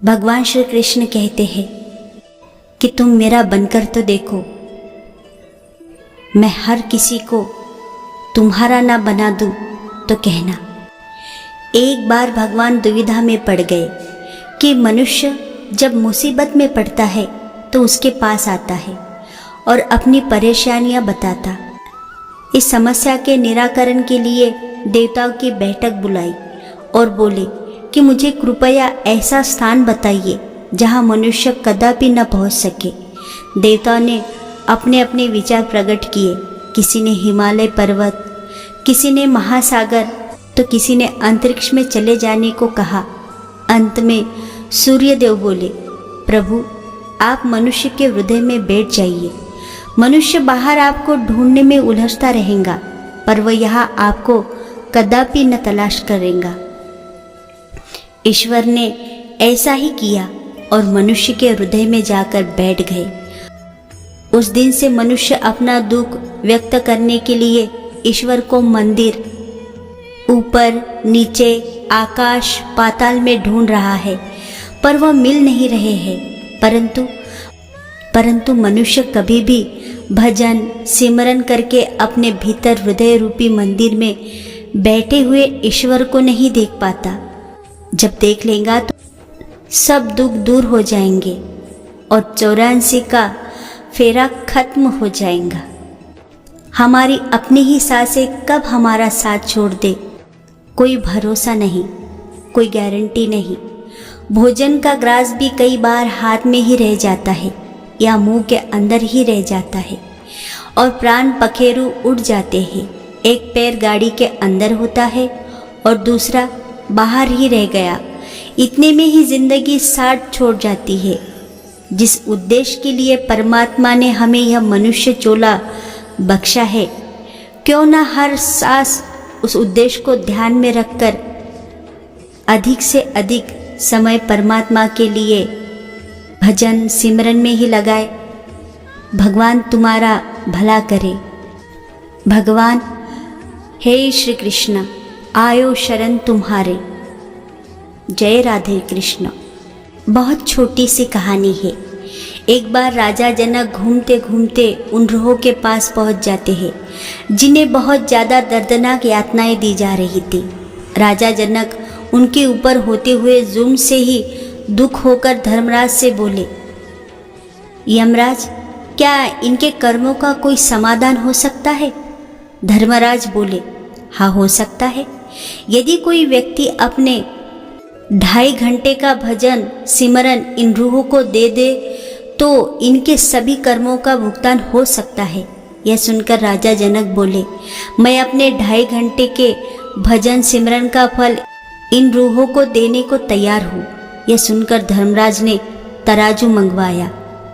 भगवान श्री कृष्ण कहते हैं कि तुम मेरा बनकर तो देखो, मैं हर किसी को तुम्हारा ना बना दूं तो कहना। एक बार भगवान दुविधा में पड़ गए कि मनुष्य जब मुसीबत में पड़ता है तो उसके पास आता है और अपनी परेशानियां बताता। इस समस्या के निराकरण के लिए देवताओं की बैठक बुलाई और बोले कि मुझे कृपया ऐसा स्थान बताइए जहां मनुष्य कदापि न पहुंच सके। देवताओं ने अपने अपने विचार प्रकट किए। किसी ने हिमालय पर्वत, किसी ने महासागर, तो किसी ने अंतरिक्ष में चले जाने को कहा। अंत में सूर्यदेव बोले, प्रभु आप मनुष्य के हृदय में बैठ जाइए। मनुष्य बाहर आपको ढूंढने में उलझता रहेगा, पर वह यहाँ आपको कदापि न तलाश करेगा। ईश्वर ने ऐसा ही किया और मनुष्य के हृदय में जाकर बैठ गए। उस दिन से मनुष्य अपना दुख व्यक्त करने के लिए ईश्वर को मंदिर, ऊपर, नीचे, आकाश, पाताल में ढूंढ रहा है, पर वह मिल नहीं रहे हैं। परंतु मनुष्य कभी भी भजन सिमरन करके अपने भीतर हृदय रूपी मंदिर में बैठे हुए ईश्वर को नहीं देख पाता। जब देख लेगा तो सब दुख दूर हो जाएंगे और 84 का फेरा खत्म हो जाएगा। हमारी अपनी ही सांसें कब हमारा साथ छोड़ दे, कोई भरोसा नहीं, कोई गारंटी नहीं। भोजन का ग्रास भी कई बार हाथ में ही रह जाता है या मुंह के अंदर ही रह जाता है और प्राण पखेरु उड़ जाते हैं। एक पैर गाड़ी के अंदर होता है और दूसरा बाहर ही रह गया। इतने में ही जिंदगी साथ छोड़ जाती है। जिस उद्देश्य के लिए परमात्मा ने हमें यह मनुष्य चोला बख्शा है, क्यों ना हर सांस उस उद्देश्य को ध्यान में रखकर अधिक से अधिक समय परमात्मा के लिए भजन सिमरन में ही लगाए। भगवान तुम्हारा भला करे। भगवान हे श्री कृष्ण आयो शरण तुम्हारे। जय राधे कृष्ण। बहुत छोटी सी कहानी है। एक बार राजा जनक घूमते घूमते उन रूहों के पास पहुंच जाते हैं जिन्हें बहुत ज़्यादा दर्दनाक यातनाएं दी जा रही थी। राजा जनक उनके ऊपर होते हुए जुल्म से ही दुख होकर धर्मराज से बोले, यमराज क्या इनके कर्मों का कोई समाधान हो सकता है? धर्मराज बोले, हाँ हो सकता है। यदि कोई व्यक्ति अपने 2.5 घंटे का भजन सिमरन इन रूहों को दे दे तो इनके सभी कर्मों का भुगतान हो सकता है। यह सुनकर राजा जनक बोले, मैं अपने 2.5 घंटे के भजन सिमरन का फल इन रूहों को देने को तैयार हूँ। यह सुनकर धर्मराज ने तराजू मंगवाया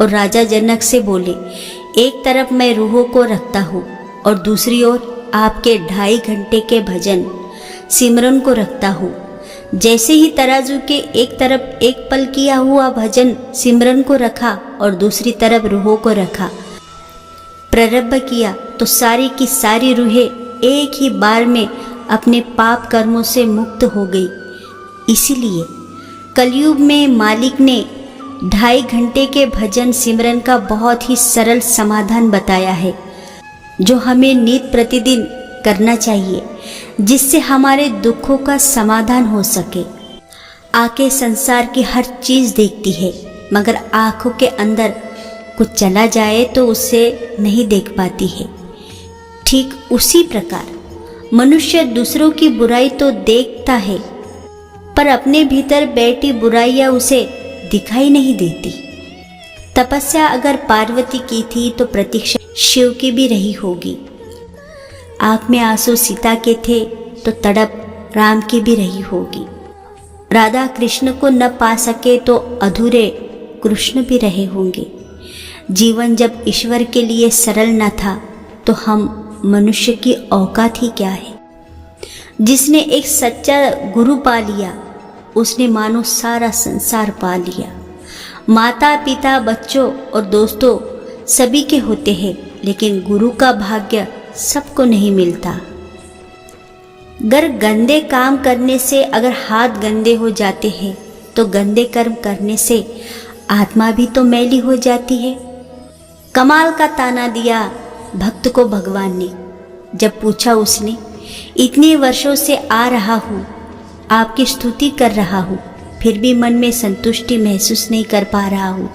और राजा जनक से बोले, एक तरफ मैं रूहों को रखता हूँ और दूसरी ओर आपके 2.5 घंटे के भजन सिमरन को रखता हूँ। जैसे ही तराजू के एक तरफ एक पल किया हुआ भजन सिमरन को रखा और दूसरी तरफ रूहों को रखा, प्रारंभ किया तो सारी की सारी रूहें एक ही बार में अपने पाप कर्मों से मुक्त हो गई। इसीलिए कलयुग में मालिक ने 2.5 घंटे के भजन सिमरन का बहुत ही सरल समाधान बताया है, जो हमें नित प्रतिदिन करना चाहिए, जिससे हमारे दुखों का समाधान हो सके। आंखें संसार की हर चीज़ देखती है, मगर आँखों के अंदर कुछ चला जाए तो उसे नहीं देख पाती है। ठीक उसी प्रकार मनुष्य दूसरों की बुराई तो देखता है, पर अपने भीतर बैठी बुराइयां उसे दिखाई नहीं देती। तपस्या अगर पार्वती की थी तो प्रतीक्षा शिव की भी रही होगी। आँख में आंसू सीता के थे तो तड़प राम की भी रही होगी। राधा कृष्ण को न पा सके तो अधूरे कृष्ण भी रहे होंगे। जीवन जब ईश्वर के लिए सरल न था तो हम मनुष्य की औकात ही क्या है। जिसने एक सच्चा गुरु पा लिया उसने मानो सारा संसार पा लिया। माता पिता बच्चों और दोस्तों सभी के होते हैं, लेकिन गुरु का भाग्य सबको नहीं मिलता। अगर गंदे काम करने से अगर हाथ गंदे हो जाते हैं तो गंदे कर्म करने से आत्मा भी तो मैली हो जाती है। कमाल का ताना दिया भक्त को भगवान ने। जब पूछा उसने, इतने वर्षों से आ रहा हूँ, आपकी स्तुति कर रहा हूँ, फिर भी मन में संतुष्टि महसूस नहीं कर पा रहा हूँ।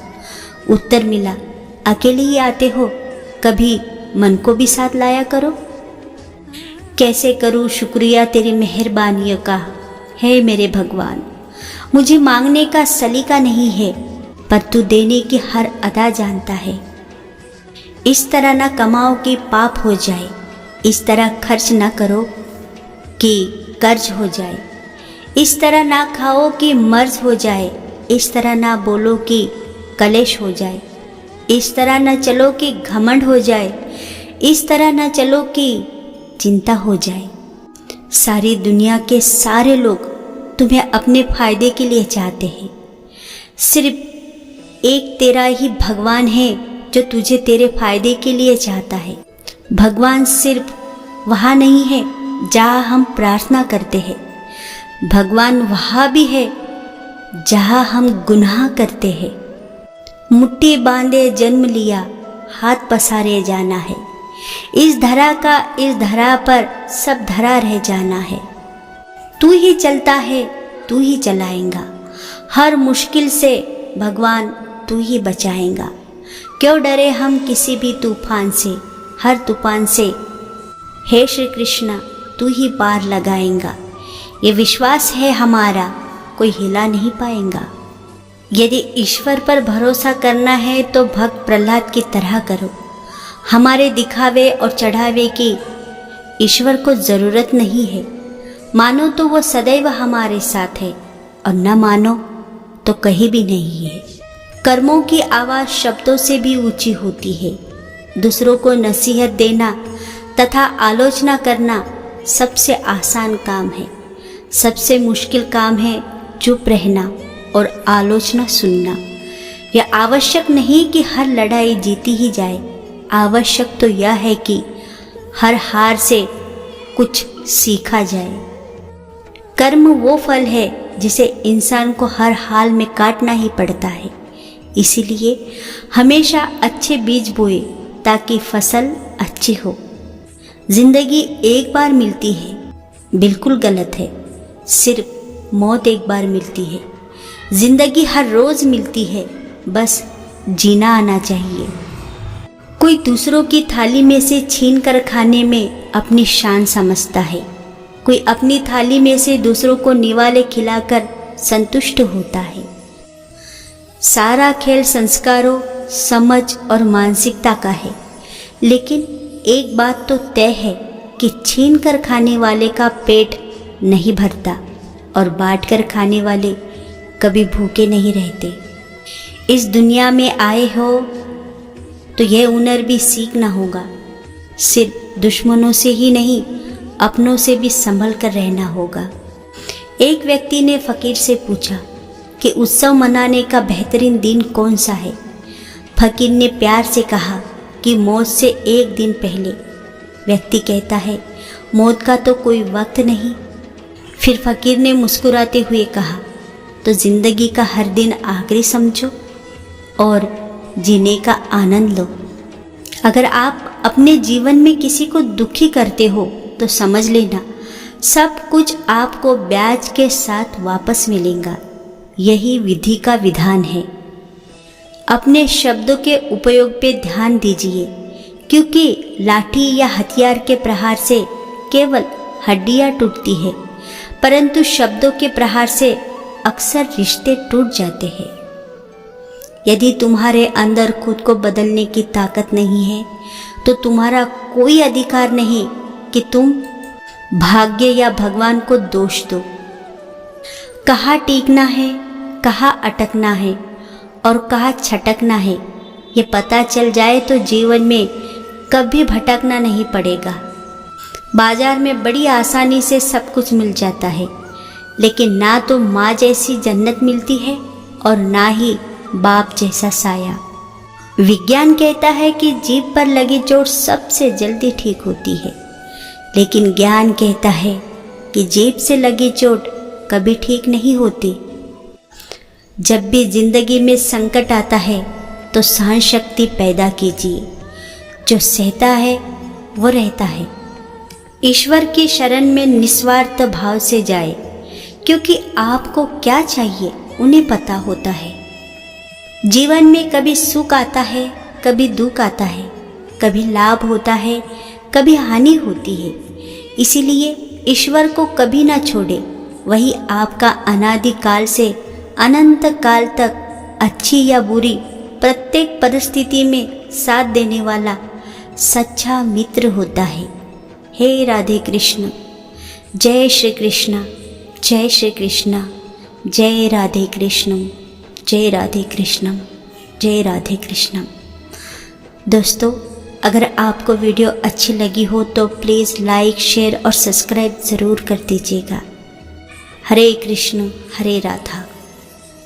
उत्तर मिला, अकेले ही आते हो, कभी मन को भी साथ लाया करो। कैसे करूँ शुक्रिया तेरी मेहरबानियों का, है मेरे भगवान। मुझे मांगने का सलीका नहीं है, पर तू देने की हर अदा जानता है। इस तरह ना कमाओ कि पाप हो जाए, इस तरह खर्च ना करो कि कर्ज हो जाए, इस तरह ना खाओ कि मर्ज हो जाए, इस तरह ना बोलो कि कलेश हो जाए, इस तरह ना चलो कि घमंड हो जाए, इस तरह ना चलो कि चिंता हो जाए। सारी दुनिया के सारे लोग तुम्हें अपने फायदे के लिए चाहते हैं, सिर्फ एक तेरा ही भगवान है जो तुझे तेरे फायदे के लिए चाहता है। भगवान सिर्फ वहाँ नहीं है जहाँ हम प्रार्थना करते हैं, भगवान वहाँ भी है जहाँ हम गुनाह करते हैं। मुट्ठी बांधे जन्म लिया, हाथ पसारे जाना है, इस धरा का इस धरा पर सब धरा रह जाना है। तू ही चलता है, तू ही चलाएगा, हर मुश्किल से भगवान तू ही बचाएगा। क्यों डरे हम किसी भी तूफान से, हर तूफान से हे श्री कृष्णा तू ही पार लगाएगा। ये विश्वास है हमारा, कोई हिला नहीं पाएगा। यदि ईश्वर पर भरोसा करना है तो भक्त प्रहलाद की तरह करो। हमारे दिखावे और चढ़ावे की ईश्वर को ज़रूरत नहीं है। मानो तो वो सदैव हमारे साथ है, और न मानो तो कहीं भी नहीं है। कर्मों की आवाज़ शब्दों से भी ऊंची होती है। दूसरों को नसीहत देना तथा आलोचना करना सबसे आसान काम है। सबसे मुश्किल काम है चुप रहना और आलोचना सुनना। यह आवश्यक नहीं कि हर लड़ाई जीती ही जाए, आवश्यक तो यह है कि हर हार से कुछ सीखा जाए। कर्म वो फल है जिसे इंसान को हर हाल में काटना ही पड़ता है। इसीलिए हमेशा अच्छे बीज बोए ताकि फसल अच्छी हो। जिंदगी एक बार मिलती है, बिल्कुल गलत है। सिर्फ मौत एक बार मिलती है। जिंदगी हर रोज मिलती है, बस जीना आना चाहिए। कोई दूसरों की थाली में से छीन कर खाने में अपनी शान समझता है, कोई अपनी थाली में से दूसरों को निवाले खिलाकर संतुष्ट होता है। सारा खेल संस्कारों, समझ और मानसिकता का है। लेकिन एक बात तो तय है कि छीन कर खाने वाले का पेट नहीं भरता और बांट कर खाने वाले कभी भूखे नहीं रहते। इस दुनिया में आए हो तो यह हुनर भी सीखना होगा। सिर्फ दुश्मनों से ही नहीं, अपनों से भी संभल कर रहना होगा। एक व्यक्ति ने फकीर से पूछा कि उत्सव मनाने का बेहतरीन दिन कौन सा है। फकीर ने प्यार से कहा कि मौत से एक दिन पहले। व्यक्ति कहता है, मौत का तो कोई वक्त नहीं। फिर फकीर ने मुस्कुराते हुए कहा, तो जिंदगी का हर दिन आखिरी समझो और जीने का आनंद लो। अगर आप अपने जीवन में किसी को दुखी करते हो तो समझ लेना सब कुछ आपको ब्याज के साथ वापस मिलेगा। यही विधि का विधान है। अपने शब्दों के उपयोग पे ध्यान दीजिए, क्योंकि लाठी या हथियार के प्रहार से केवल हड्डियां टूटती है, परंतु शब्दों के प्रहार से अक्सर रिश्ते टूट जाते हैं। यदि तुम्हारे अंदर खुद को बदलने की ताकत नहीं है तो तुम्हारा कोई अधिकार नहीं कि तुम भाग्य या भगवान को दोष दो। कहाँ टीकना है, कहाँ अटकना है और कहाँ छटकना है, ये पता चल जाए तो जीवन में कभी भटकना नहीं पड़ेगा। बाजार में बड़ी आसानी से सब कुछ मिल जाता है, लेकिन ना तो माँ जैसी जन्नत मिलती है और ना ही बाप जैसा साया। विज्ञान कहता है कि जीभ पर लगी चोट सबसे जल्दी ठीक होती है, लेकिन ज्ञान कहता है कि जीभ से लगी चोट कभी ठीक नहीं होती। जब भी जिंदगी में संकट आता है तो सहन शक्ति पैदा कीजिए। जो सहता है वो रहता है। ईश्वर की शरण में निस्वार्थ भाव से जाए, क्योंकि आपको क्या चाहिए उन्हें पता होता है। जीवन में कभी सुख आता है, कभी दुख आता है, कभी लाभ होता है, कभी हानि होती है। इसीलिए ईश्वर को कभी ना छोड़े। वही आपका अनादि काल से अनंत काल तक अच्छी या बुरी प्रत्येक परिस्थिति में साथ देने वाला सच्चा मित्र होता है। हे राधे कृष्ण। जय श्री कृष्ण, जय श्री कृष्ण, जय राधे कृष्ण, जय राधे कृष्ण, जय राधे कृष्ण। दोस्तों, अगर आपको वीडियो अच्छी लगी हो तो प्लीज़ लाइक, शेयर और सब्सक्राइब ज़रूर कर दीजिएगा। हरे कृष्ण, हरे राधा।